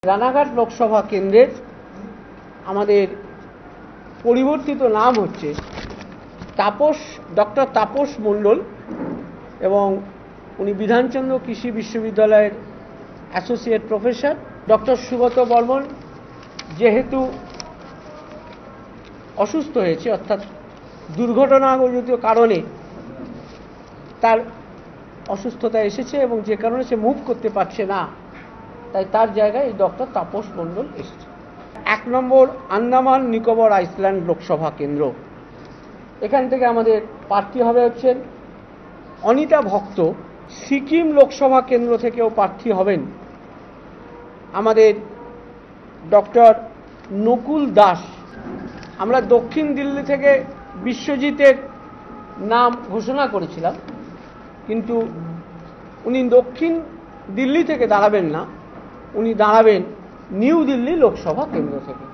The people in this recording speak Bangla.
রানাঘাট লোকসভা কেন্দ্রের আমাদের পরিবর্তিত নাম হচ্ছে ডক্টর তাপস মণ্ডল এবং উনি বিধানচন্দ্র কৃষি বিশ্ববিদ্যালয়ের associate professor. Doctor Sugata Barman যেহেতু অসুস্থ হয়েছে, অর্থাৎ দুর্ঘটনাজনিত কারণে তার অসুস্থতা এসেছে এবং যে কারণে সে মুভ করতে পারছে না, তাই তার জায়গায় এই ডক্টর তাপস মণ্ডল এসেছে। 1 নম্বর আন্দামান নিকোবর আইল্যান্ড লোকসভা কেন্দ্র, এখান থেকে আমাদের প্রার্থী হবে হচ্ছেন অনিতা ভক্ত। সিকিম লোকসভা কেন্দ্র থেকেও প্রার্থী হবেন আমাদের ডক্টর নকুল দাস। আমরা দক্ষিণ দিল্লি থেকে বিশ্বজিতের নাম ঘোষণা করেছিলাম, কিন্তু উনি দক্ষিণ দিল্লি থেকে দাঁড়াবেন না, উনি দাঁড়াবেন নিউ দিল্লি লোকসভা কেন্দ্র থেকে।